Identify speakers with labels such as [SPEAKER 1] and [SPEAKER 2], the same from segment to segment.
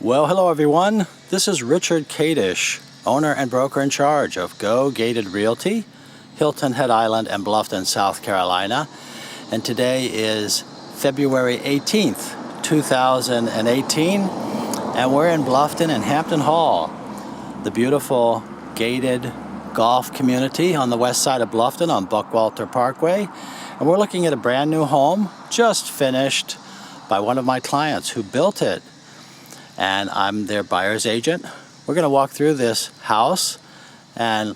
[SPEAKER 1] Well, hello everyone. This is Richard Cottage, owner and broker in charge of Go Gated Realty, Hilton Head Island and Bluffton, South Carolina. And today is February 18th, 2018, and we're in Bluffton and Hampton Hall, the beautiful gated golf community on the west side of Bluffton on Buckwalter Parkway. And we're looking at a brand new home, just finished by one of my clients who built it. And I'm their buyer's agent. We're going to walk through this house and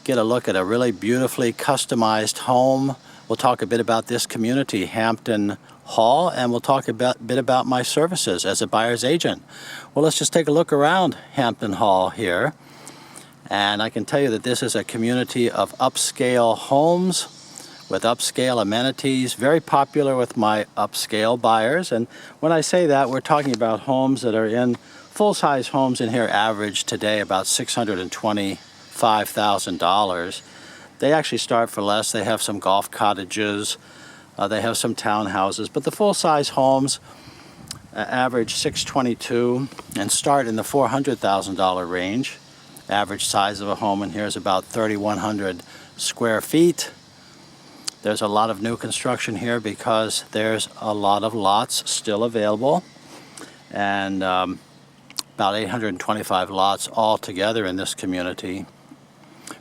[SPEAKER 1] get a look at a really beautifully customized home. We'll talk a bit about this community, Hampton Hall, and we'll talk a bit about my services as a buyer's agent. Well, let's just take a look around Hampton Hall here. And I can tell you that this is a community of upscale homes with upscale amenities, very popular with my upscale buyers. And when I say that, we're talking about homes that are in full-size homes in here average today about $625,000. They actually start for less. They have some golf cottages, they have some townhouses, but the full-size homes average $622 and start in the $400,000 range. Average size of a home in here is about 3,100 square feet. There's a lot of new construction here because there's a lot of lots still available, and about 825 lots altogether in this community.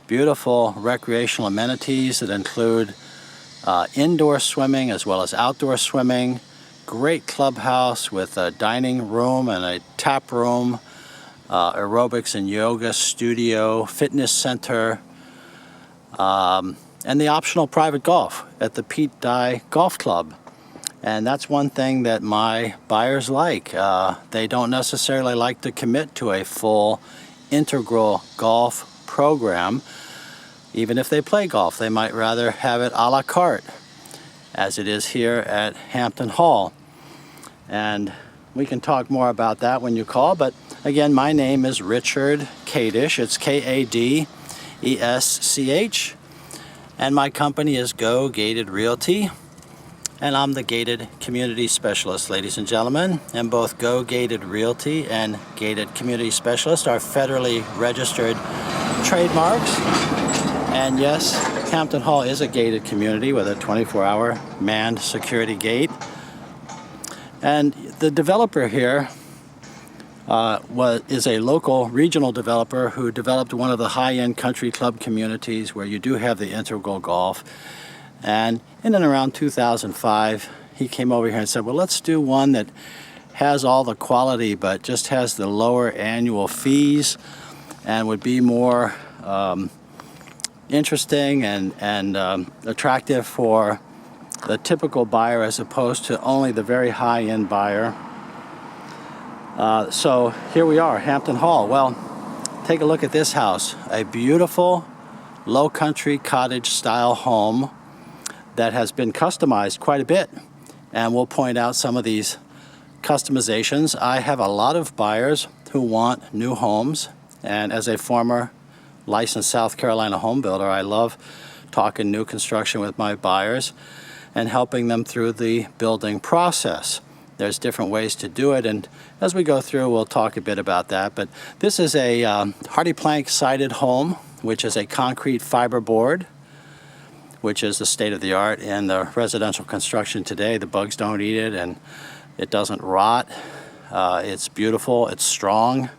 [SPEAKER 1] Beautiful recreational amenities that include indoor swimming as well as outdoor swimming. Great clubhouse with a dining room and a tap room, aerobics and yoga studio, fitness center, and the optional private golf at the Pete Dye Golf Club. And that's one thing that my buyers like. They don't necessarily like to commit to a full integral golf program. Even if they play golf, they might rather have it a la carte, as it is here at Hampton Hall. And we can talk more about that when you call, but again, my name is Richard Cottage. It's Kadesch. And my company is Go Gated Realty, and I'm the gated community specialist, ladies and gentlemen. And both Go Gated Realty and Gated Community Specialist are federally registered trademarks. And yes, Hampton Hall is a gated community with a 24-hour manned security gate. And the developer here is a local regional developer who developed one of the high-end country club communities where you do have the integral golf. And in and around 2005, he came over here and said, well, let's do one that has all the quality but just has the lower annual fees and would be more interesting and attractive for the typical buyer as opposed to only the very high-end buyer. So here we are, Hampton Hall. Well, take a look at this house. A beautiful low country cottage style home that has been customized quite a bit. And we'll point out some of these customizations. I have a lot of buyers who want new homes. And as a former licensed South Carolina home builder, I love talking new construction with my buyers and helping them through the building process. There's different ways to do it, and as we go through, we'll talk a bit about that. But this is a hardy plank sided home, which is a concrete fiber board, which is the state of the art in the residential construction today. The bugs don't eat it, and it doesn't rot. It's beautiful, it's strong,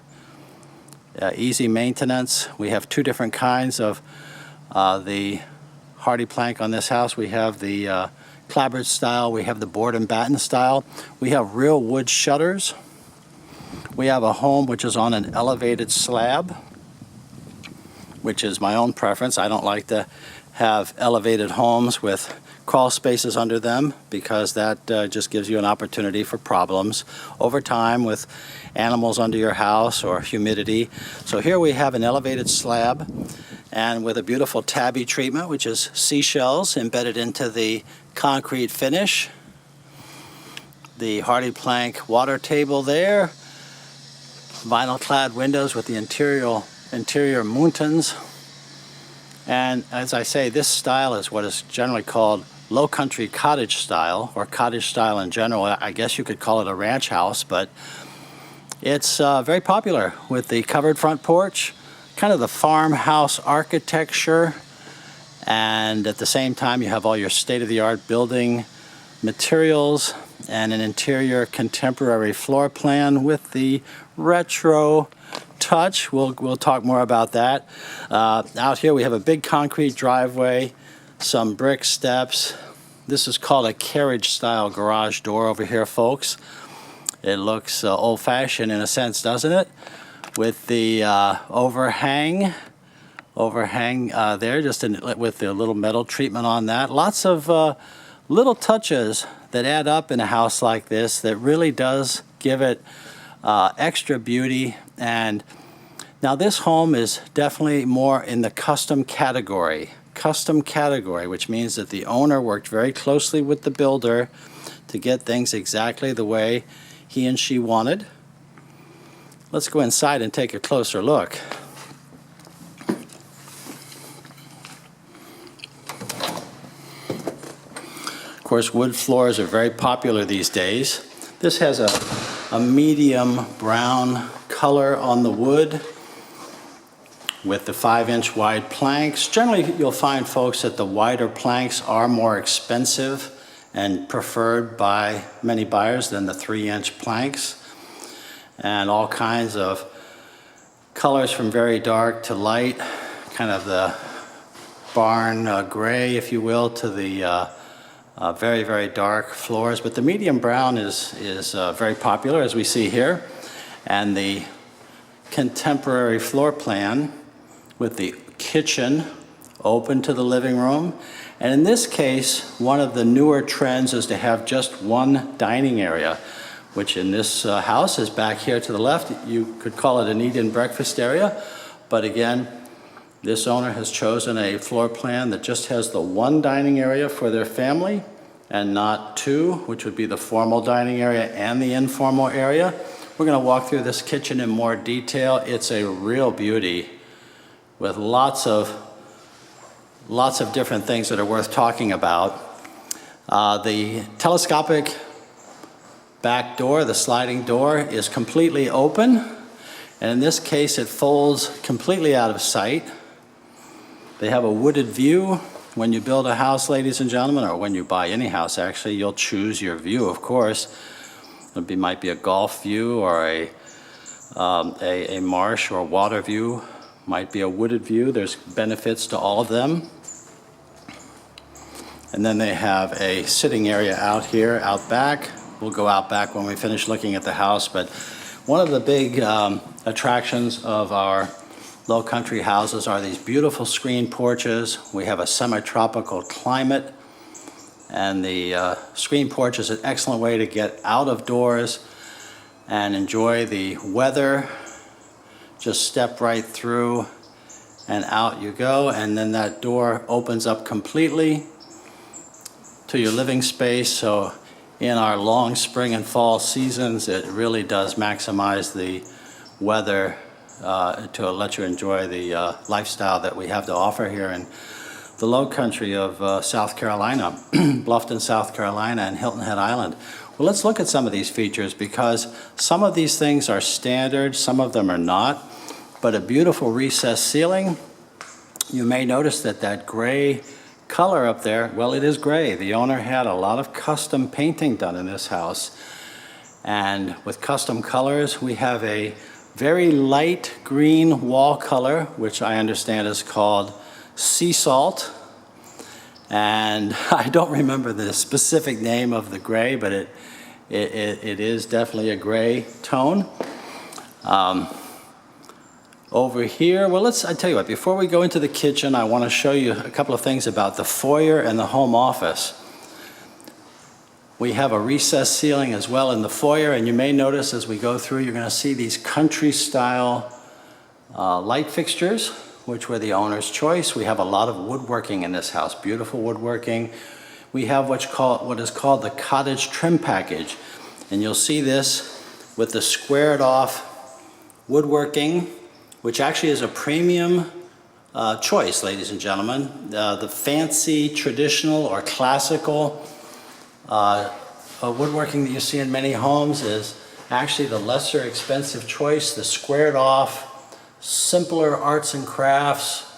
[SPEAKER 1] easy maintenance. We have two different kinds of the hardy plank on this house. We have the clapboard style, we have the board and batten style. We have real wood shutters. We have a home which is on an elevated slab, which is my own preference. I don't like to have elevated homes with crawl spaces under them because that just gives you an opportunity for problems over time with animals under your house or humidity. So here we have an elevated slab and with a beautiful tabby treatment, which is seashells embedded into the concrete finish. The hardy plank water table there. Vinyl clad windows with the interior mountains. And as I say, this style is what is generally called low country cottage style, or cottage style in general. I guess you could call it a ranch house, but It's very popular with the covered front porch, kind of the farmhouse architecture, and at the same time you have all your state-of-the-art building materials and an interior contemporary floor plan with the retro touch. We'll talk more about that. Out here we have a big concrete driveway, some brick steps. This is called a carriage style garage door over here, folks. It looks old-fashioned in a sense, doesn't it? With the overhang there, with the little metal treatment on that. Lots of little touches that add up in a house like this that really does give it extra beauty. And now this home is definitely more in the custom category, which means that the owner worked very closely with the builder to get things exactly the way he and she wanted. Let's go inside and take a closer look. Of course, wood floors are very popular these days. This has a medium brown color on the wood with the 5-inch wide planks. Generally, you'll find, folks, that the wider planks are more expensive and preferred by many buyers than the 3-inch planks. And all kinds of colors from very dark to light, kind of the barn gray, if you will, to the very, very dark floors. But the medium brown is very popular, as we see here. And the contemporary floor plan with the kitchen open to the living room. And in this case, one of the newer trends is to have just one dining area, which in this house is back here to the left. You could call it an eat-in breakfast area. But again, this owner has chosen a floor plan that just has the one dining area for their family and not two, which would be the formal dining area and the informal area. We're going to walk through this kitchen in more detail. It's a real beauty with lots of different things that are worth talking about. The telescopic back door, the sliding door, is completely open. And in this case, it folds completely out of sight. They have a wooded view. When you build a house, ladies and gentlemen, or when you buy any house, actually, you'll choose your view, of course. It might be a golf view or a marsh or water view. Might be a wooded view. There's benefits to all of them. And then they have a sitting area out here, out back. We'll go out back when we finish looking at the house. But one of the big attractions of our low country houses are these beautiful screen porches. We have a semi-tropical climate, and the screen porch is an excellent way to get out of doors and enjoy the weather. Just step right through and out you go, and then that door opens up completely to your living space. So in our long spring and fall seasons, it really does maximize the weather to let you enjoy the lifestyle that we have to offer here in the low country of South Carolina, Bluffton, South Carolina, and Hilton Head Island. Well, let's look at some of these features, because some of these things are standard, some of them are not. But a beautiful recessed ceiling. You may notice that gray color up there, well, it is gray. The owner had a lot of custom painting done in this house. And with custom colors, we have a very light green wall color, which I understand is called sea salt. And I don't remember the specific name of the gray, but it is definitely a gray tone. Over here, well, I tell you what, before we go into the kitchen, I want to show you a couple of things about the foyer and the home office. We have a recessed ceiling as well in the foyer, and you may notice as we go through, you're going to see these country-style light fixtures, which were the owner's choice. We have a lot of woodworking in this house, beautiful woodworking. We have what is called the Cottage trim package, and you'll see this with the squared-off woodworking, which actually is a premium choice, ladies and gentlemen. The fancy, traditional, or classical woodworking that you see in many homes is actually the lesser expensive choice, the squared off, simpler arts and crafts,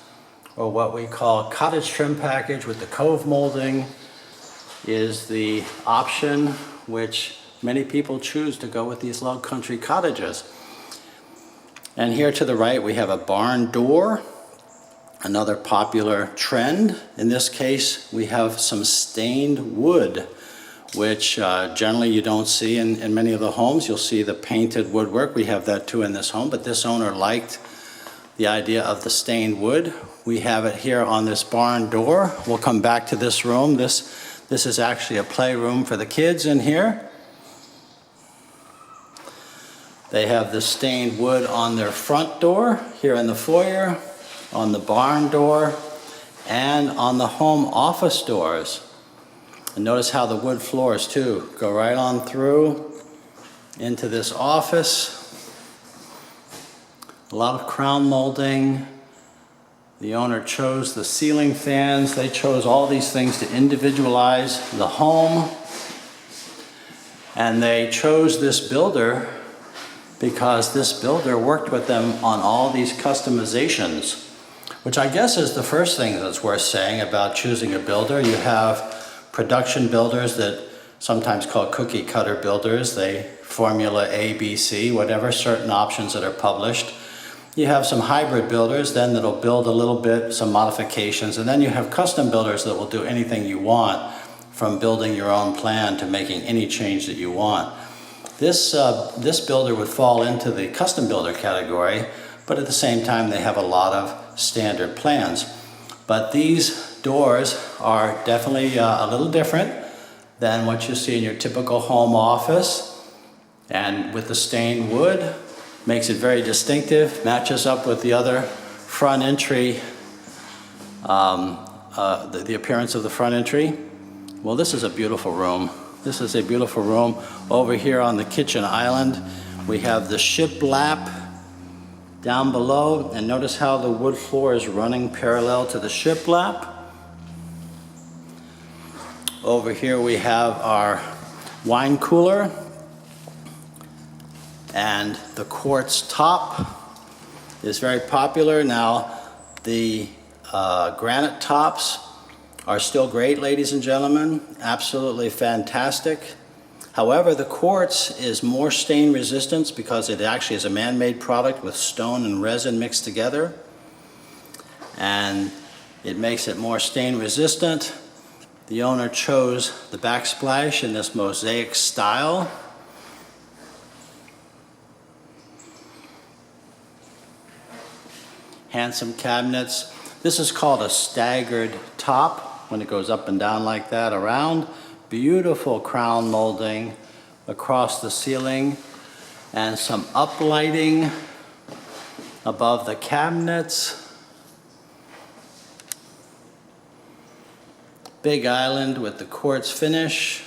[SPEAKER 1] or what we call cottage trim package with the cove molding, is the option which many people choose to go with these low country cottages. And here to the right we have a barn door, another popular trend. In this case we have some stained wood, which generally you don't see in many of the homes. You'll see the painted woodwork. We have that too in this home, but this owner liked the idea of the stained wood. We have it here on this barn door. We'll come back to this room. This is actually a playroom for the kids in here. They have the stained wood on their front door, here in the foyer, on the barn door, and on the home office doors. And notice how the wood floors too go right on through into this office. A lot of crown molding. The owner chose the ceiling fans. They chose all these things to individualize the home. And they chose this builder because this builder worked with them on all these customizations, which I guess is the first thing that's worth saying about choosing a builder. You have production builders that sometimes called cookie cutter builders. They formula A, B, C, whatever, certain options that are published. You have some hybrid builders then that'll build a little bit, some modifications, and then you have custom builders that will do anything you want, from building your own plan to making any change that you want. This builder would fall into the custom builder category, but at the same time they have a lot of standard plans. But these doors are definitely a little different than what you see in your typical home office, and with the stained wood, makes it very distinctive, matches up with the other front entry, the appearance of the front entry. Well, this is a beautiful room. This is a beautiful room. Over here on the kitchen island, we have the shiplap down below, and notice how the wood floor is running parallel to the shiplap. Over here we have our wine cooler, and the quartz top is very popular. Now, the granite tops are still great, ladies and gentlemen, absolutely fantastic. However, the quartz is more stain resistant because it actually is a man-made product with stone and resin mixed together, and it makes it more stain resistant. The owner chose the backsplash in this mosaic style. Handsome cabinets. This is called a staggered top when it goes up and down like that around. Beautiful crown molding across the ceiling, and some uplighting above the cabinets. Big island with the quartz finish.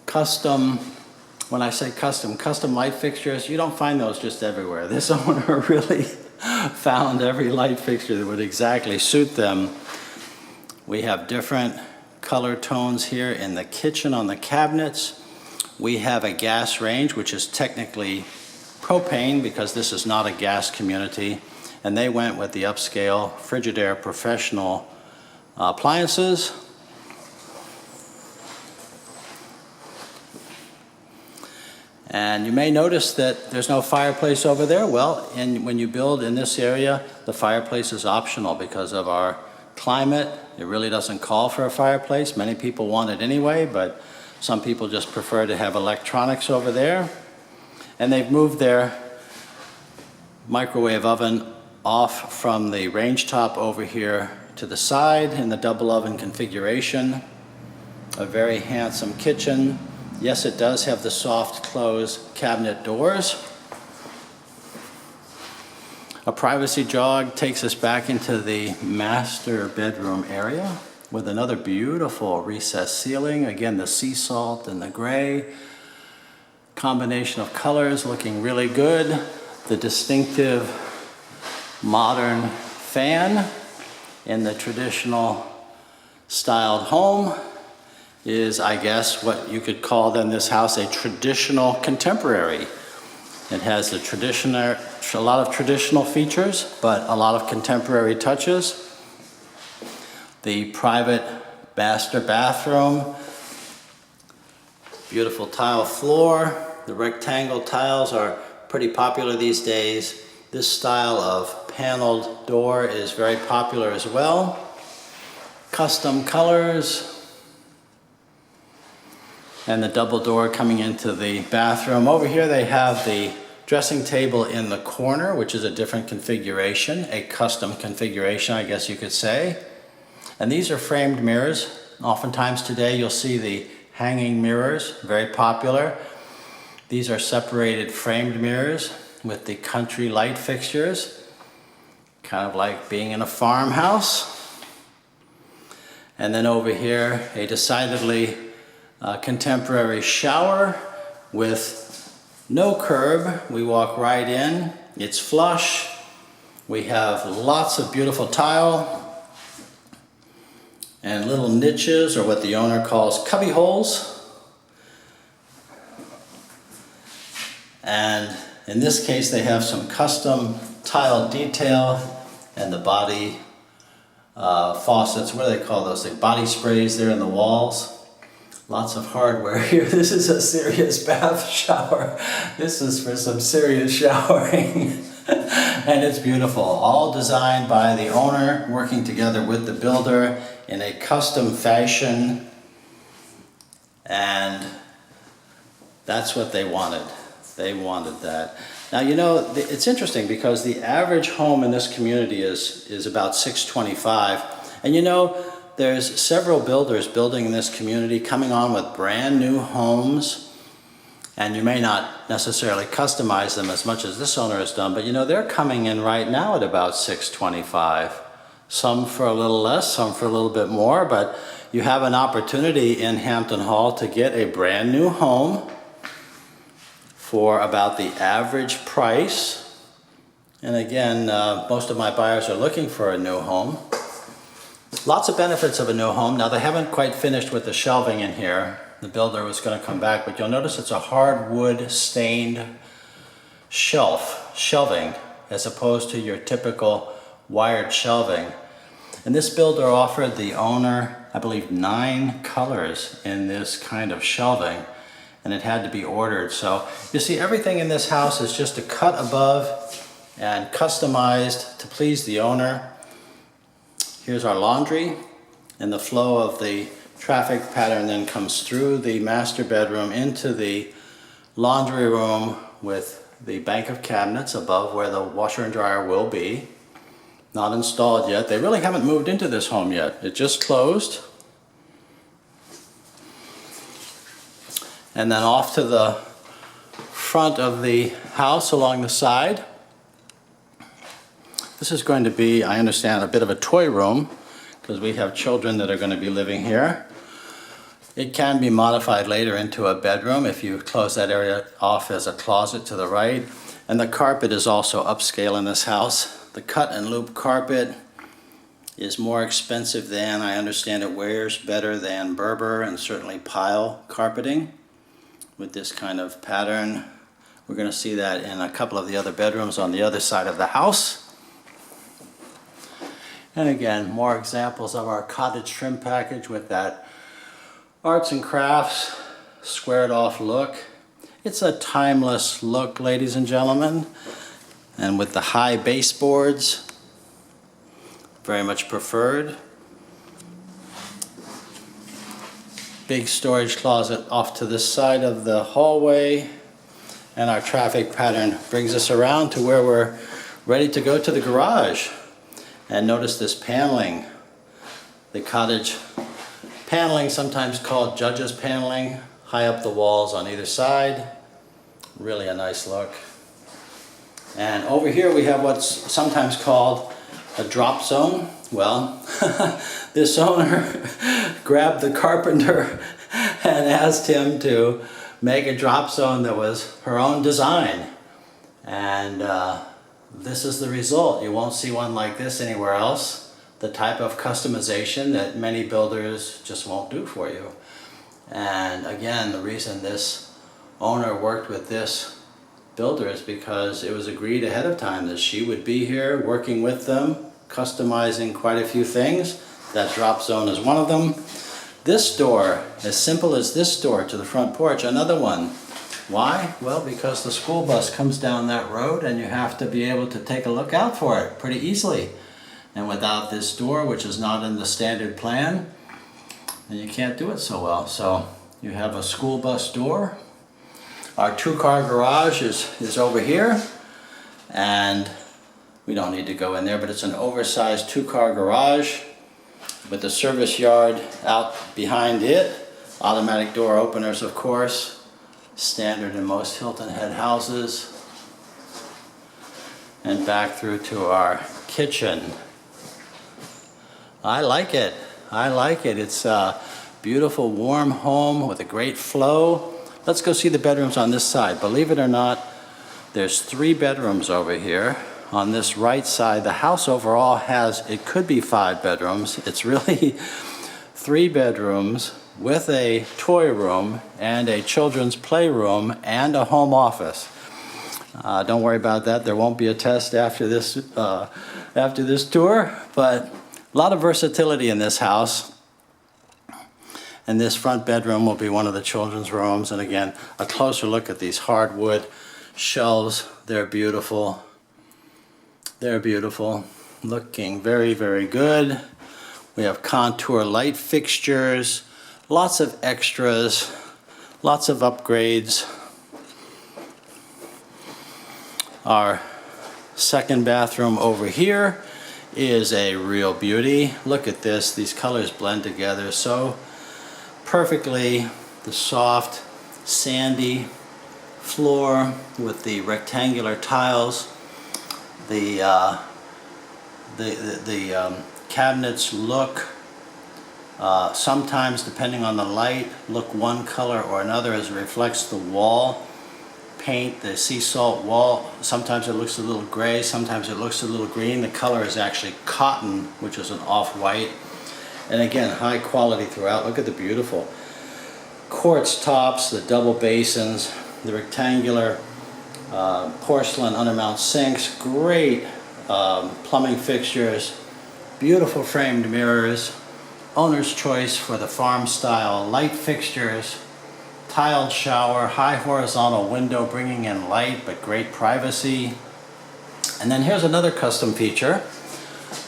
[SPEAKER 1] Custom, when I say custom light fixtures, you don't find those just everywhere. This owner really found every light fixture that would exactly suit them. We have different color tones here in the kitchen on the cabinets. We have a gas range, which is technically propane because this is not a gas community, and they went with the upscale Frigidaire Professional appliances. And you may notice that there's no fireplace over there. Well, when you build in this area, the fireplace is optional because of our climate. It really doesn't call for a fireplace. Many people want it anyway, but some people just prefer to have electronics over there. And they've moved their microwave oven off from the range top over here to the side in the double oven configuration. A very handsome kitchen. Yes, it does have the soft close cabinet doors. A privacy jog takes us back into the master bedroom area with another beautiful recessed ceiling. Again, the sea salt and the gray. Combination of colors looking really good. The distinctive modern fan in the traditional styled home. is, I guess, what you could call then this house a traditional contemporary. It has a lot of traditional features, but a lot of contemporary touches. The private master bathroom, beautiful tile floor. The rectangle tiles are pretty popular these days. This style of paneled door is very popular as well. Custom colors. And the double door coming into the bathroom. Over here they have the dressing table in the corner, which is a different configuration, a custom configuration, I guess you could say. And these are framed mirrors. Oftentimes today you'll see the hanging mirrors, very popular. These are separated framed mirrors with the country light fixtures, kind of like being in a farmhouse. And then over here, a decidedly contemporary shower with no curb. We walk right in. It's flush. We have lots of beautiful tile and little niches, or what the owner calls cubby holes. And in this case, they have some custom tile detail and the body faucets. What do they call those things? Body sprays there in the walls. Lots of hardware here. This is a serious bath shower. This is for some serious showering. And it's beautiful. All designed by the owner, working together with the builder in a custom fashion. And that's what they wanted. They wanted that. Now, you know, it's interesting because the average home in this community is about $625,000. And you know, there's several builders building in this community coming on with brand new homes, and you may not necessarily customize them as much as this owner has done, but you know, they're coming in right now at about $625,000. Some for a little less, some for a little bit more, but you have an opportunity in Hampton Hall to get a brand new home for about the average price. And again, most of my buyers are looking for a new home. Lots of benefits of a new home. Now, they haven't quite finished with the shelving in here. The builder was going to come back, but you'll notice it's a hardwood stained shelving, as opposed to your typical wired shelving. And this builder offered the owner, I believe, 9 colors in this kind of shelving, and it had to be ordered. So you see, everything in this house is just a cut above and customized to please the owner. Here's our laundry, and the flow of the traffic pattern then comes through the master bedroom into the laundry room with the bank of cabinets above where the washer and dryer will be. Not installed yet. They really haven't moved into this home yet. It just closed. And then off to the front of the house along the side. This is going to be, I understand, a bit of a toy room because we have children that are going to be living here. It can be modified later into a bedroom if you close that area off as a closet to the right. And the carpet is also upscale in this house. The cut and loop carpet is more expensive than, I understand it wears better than Berber and certainly pile carpeting with this kind of pattern. We're going to see that in a couple of the other bedrooms on the other side of the house. And again, more examples of our cottage trim package with that arts and crafts squared off look. It's a timeless look, ladies and gentlemen. And with the high baseboards, very much preferred. Big storage closet off to this side of the hallway. And our traffic pattern brings us around to where we're ready to go to the garage. And notice this paneling, the cottage paneling, sometimes called judge's paneling, high up the walls on either side. Really a nice look. And over here we have what's sometimes called a drop zone. Well, this owner grabbed the carpenter and asked him to make a drop zone that was her own design. And this is the result. You won't see one like this anywhere else. The type of customization that many builders just won't do for you. And again, the reason this owner worked with this builder is because it was agreed ahead of time that she would be here working with them, customizing quite a few things. That drop zone is one of them. This door, as simple as this door to the front porch, another one. Why? Well, because the school bus comes down that road and you have to be able to take a look out for it pretty easily. And without this door, which is not in the standard plan, then you can't do it so well. So you have a school bus door. Our 2-car garage is over here, and we don't need to go in there, but it's an oversized 2-car garage with the service yard out behind it. Automatic door openers, of course, standard in most Hilton Head houses. And back through to our kitchen. I like it. I like it. It's a beautiful, warm home with a great flow. Let's go see the bedrooms on this side. Believe it or not, there's 3 bedrooms over here. On this right side, the house overall has, it could be 5 bedrooms. It's really 3 bedrooms with a toy room and a children's playroom and a home office. Don't worry about that. There won't be a test after this tour, but a lot of versatility in this house. And this front bedroom will be one of the children's rooms. And again, a closer look at these hardwood shelves. They're beautiful. They're beautiful. Looking very, very good. We have contour light fixtures, lots of extras, lots of upgrades. Our second bathroom over here is a real beauty. Look at this. These colors blend together so perfectly. The soft, sandy floor with the rectangular tiles. The cabinets look, sometimes depending on the light, look one color or another as it reflects the wall paint, the sea salt wall. Sometimes it looks a little gray, sometimes it looks a little green. The color is actually cotton, which is an off-white. And again, high quality throughout. Look at the beautiful quartz tops, the double basins, the rectangular porcelain undermount sinks, great plumbing fixtures, beautiful framed mirrors, owner's choice for the farm style light fixtures, tiled shower, high horizontal window bringing in light but great privacy. And then here's another custom feature.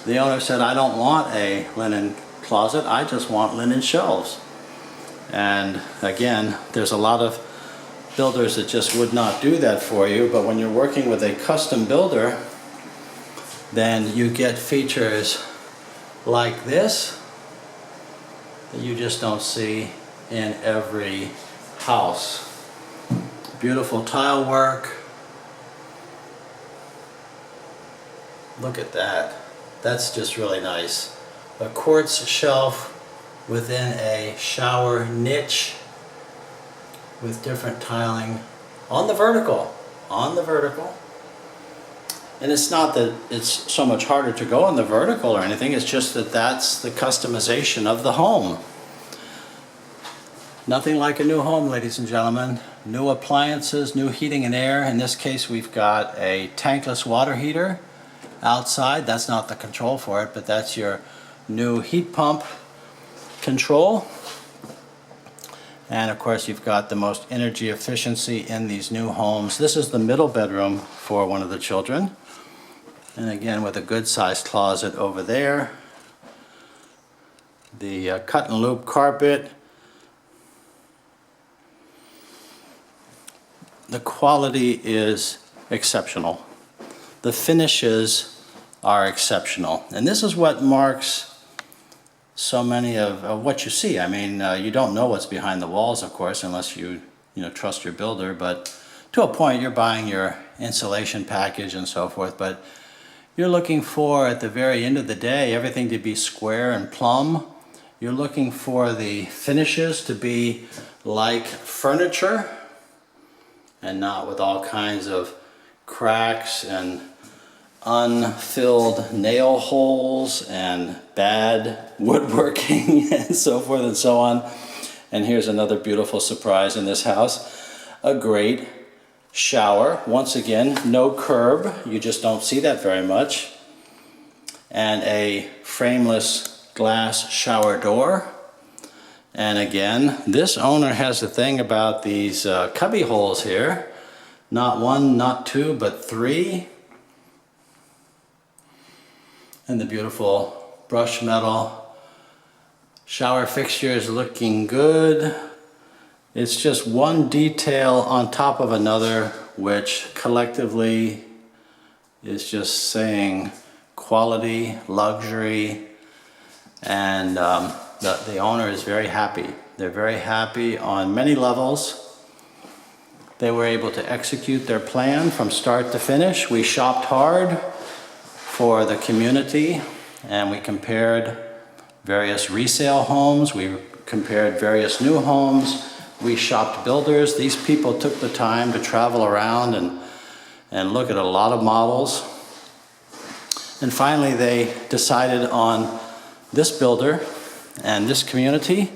[SPEAKER 1] The owner said, I don't want a linen closet, I just want linen shelves. And again, there's a lot of builders that just would not do that for you, but when you're working with a custom builder, then you get features like this that you just don't see in every house. Beautiful tile work. Look at that. That's just really nice. A quartz shelf within a shower niche with different tiling on the vertical. And it's not that it's so much harder to go on the vertical or anything, it's just that that's the customization of the home. Nothing like a new home, ladies and gentlemen. New appliances, new heating and air. In this case, we've got a tankless water heater outside. That's not the control for it, but that's your new heat pump control. And of course, you've got the most energy efficiency in these new homes. This is the middle bedroom for one of the children. And again, with a good sized closet over there. The cut and loop carpet. The quality is exceptional. The finishes are exceptional. And this is what marks so many of what you see. I mean, you don't know what's behind the walls, of course, unless you trust your builder, but to a point you're buying your insulation package and so forth, but you're looking for, at the very end of the day, everything to be square and plumb. You're looking for the finishes to be like furniture and not with all kinds of cracks and unfilled nail holes and bad woodworking and so forth and so on. And here's another beautiful surprise in this house. A great shower. Once again, no curb. You just don't see that very much. And a frameless glass shower door. And again, this owner has the thing about these cubby holes here. Not one, not two, but three. And the beautiful brushed metal shower fixture is looking good. It's just one detail on top of another, which collectively is just saying quality, luxury, and the owner is very happy. They're very happy on many levels. They were able to execute their plan from start to finish. We shopped hard for the community, and we compared various resale homes. We compared various new homes. We shopped builders. These people took the time to travel around and look at a lot of models. And finally, they decided on this builder and this community,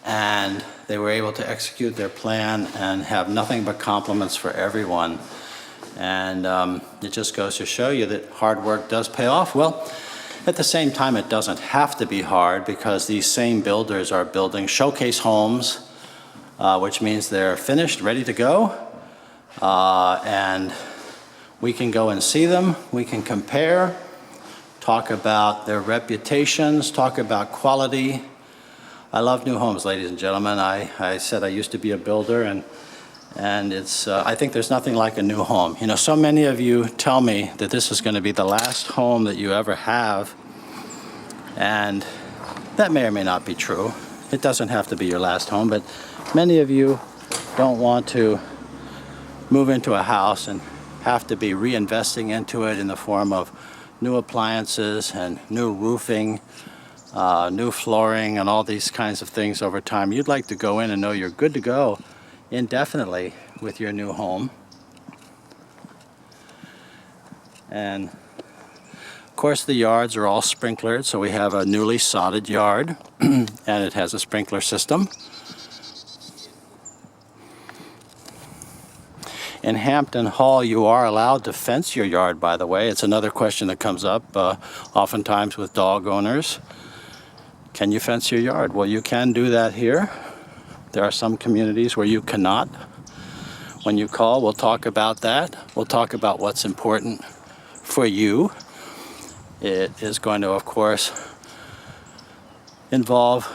[SPEAKER 1] and they were able to execute their plan and have nothing but compliments for everyone. And it just goes to show you that hard work does pay off. Well, at the same time, it doesn't have to be hard, because these same builders are building showcase homes, which means they're finished, ready to go. And we can go and see them. We can compare, talk about their reputations, talk about quality. I love new homes, ladies and gentlemen. I said I used to be a builder, and it's I think there's nothing like a new home. You know, so many of you tell me that this is going to be the last home that you ever have, and that may or may not be true. It doesn't have to be your last home, but many of you don't want to move into a house and have to be reinvesting into it in the form of new appliances and new roofing, new flooring, and all these kinds of things over time. You'd like to go in and know you're good to go indefinitely with your new home. And of course, the yards are all sprinklered, so we have a newly sodded yard and it has a sprinkler system. In Hampton Hall, you are allowed to fence your yard, by the way. It's another question that comes up oftentimes with dog owners. Can you fence your yard? Well, you can do that here. There are some communities where you cannot. When you call, we'll talk about that. We'll talk about what's important for you. It is going to, of course, involve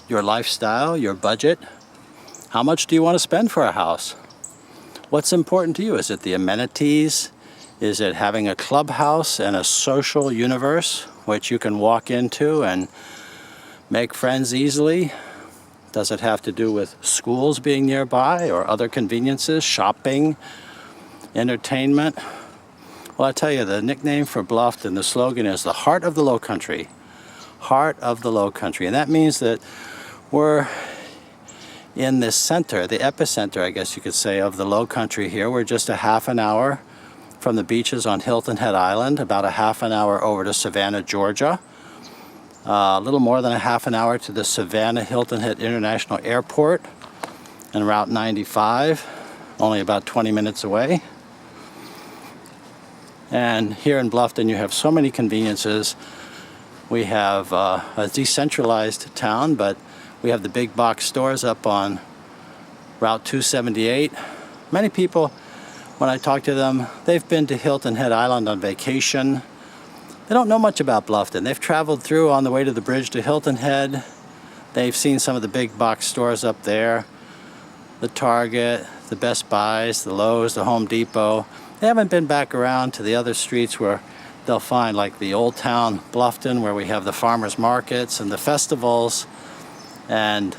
[SPEAKER 1] your lifestyle, your budget. How much do you want to spend for a house? What's important to you? Is it the amenities? Is it having a clubhouse and a social universe which you can walk into and make friends easily? Does it have to do with schools being nearby or other conveniences, shopping, entertainment? Well, I tell you, the nickname for Bluffton, the slogan is the heart of the low country. Heart of the low country. And that means that we're in the center, the epicenter, I guess you could say, of the low country here. We're just a half an hour from the beaches on Hilton Head Island, about a half an hour over to Savannah, Georgia. A little more than a half an hour to the Savannah Hilton Head International Airport and Route 95, only about 20 minutes away. And here in Bluffton, you have so many conveniences. We have a decentralized town, but we have the big box stores up on Route 278. Many people, when I talk to them, they've been to Hilton Head Island on vacation. They don't know much about Bluffton. They've traveled through on the way to the bridge to Hilton Head. They've seen some of the big box stores up there, the Target, the Best Buys, the Lowe's, the Home Depot. They haven't been back around to the other streets where they'll find, like the Old Town Bluffton, where we have the farmers markets and the festivals, and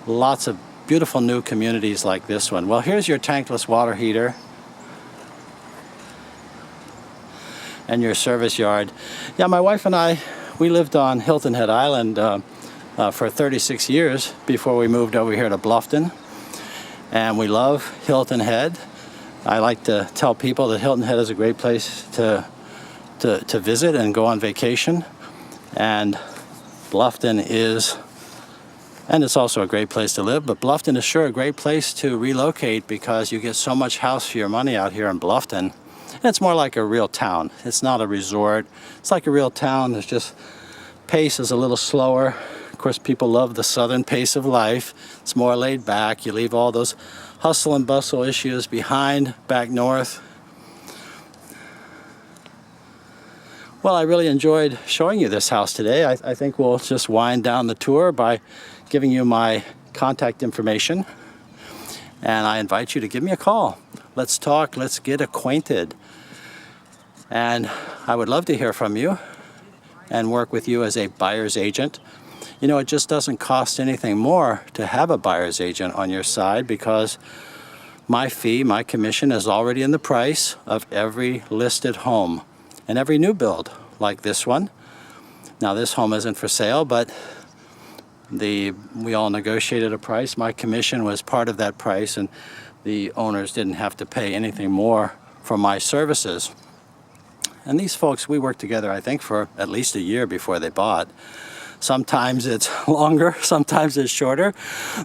[SPEAKER 1] lots of beautiful new communities like this one. Well, here's your tankless water heater and your service yard. Yeah, my wife and I, we lived on Hilton Head Island for 36 years before we moved over here to Bluffton. And we love Hilton Head. I like to tell people that Hilton Head is a great place to visit and go on vacation. And Bluffton is And it's also a great place to live, but Bluffton is sure a great place to relocate because you get so much house for your money out here in Bluffton. And it's more like a real town. It's not a resort. It's like a real town. There's just pace is a little slower. Of course, people love the southern pace of life. It's more laid back. You leave all those hustle and bustle issues behind back north. Well, I really enjoyed showing you this house today. I think we'll just wind down the tour by giving you my contact information. And I invite you to give me a call. Let's talk, let's get acquainted. And I would love to hear from you and work with you as a buyer's agent. You know, it just doesn't cost anything more to have a buyer's agent on your side because my fee, my commission is already in the price of every listed home and every new build like this one. Now this home isn't for sale, but we all negotiated a price. My commission was part of that price, and the owners didn't have to pay anything more for my services. And these folks, we worked together, I think, for at least a year before they bought. Sometimes it's longer, sometimes it's shorter.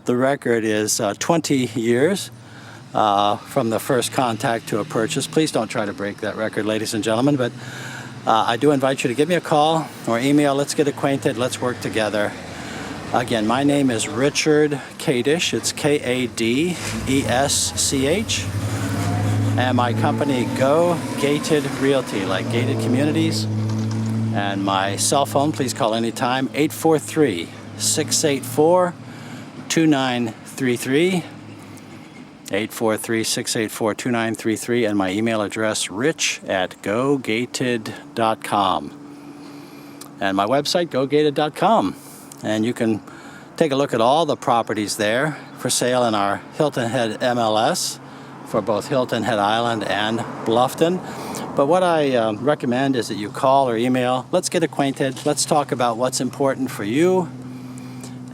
[SPEAKER 1] The record is 20 years from the first contact to a purchase. Please don't try to break that record, ladies and gentlemen, but I do invite you to give me a call or email. Let's get acquainted. Let's work together. Again, my name is Richard Cottage. It's Kadesch. And my company, Go Gated Realty, like gated communities. And my cell phone, please call anytime, 843-684-2933. 843-684-2933. And my email address, rich@gogated.com. And my website, gogated.com. And you can take a look at all the properties there for sale in our Hilton Head MLS for both Hilton Head Island and Bluffton. But what I recommend is that you call or email. Let's get acquainted. Let's talk about what's important for you.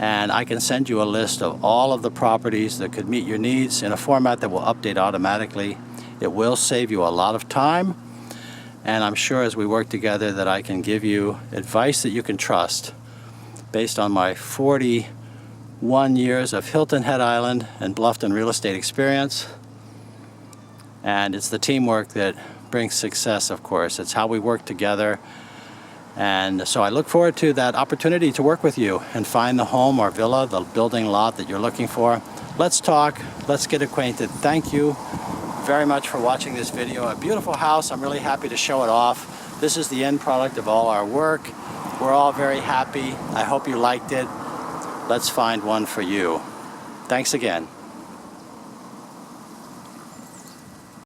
[SPEAKER 1] And I can send you a list of all of the properties that could meet your needs in a format that will update automatically. It will save you a lot of time. And I'm sure as we work together that I can give you advice that you can trust based on my 41 years of Hilton Head Island and Bluffton real estate experience. And it's the teamwork that brings success, of course. It's how we work together. And so I look forward to that opportunity to work with you and find the home or villa, the building lot that you're looking for. Let's talk. Let's get acquainted. Thank you very much for watching this video. A beautiful house. I'm really happy to show it off. This is the end product of all our work. We're all very happy. I hope you liked it. Let's find one for you. Thanks again.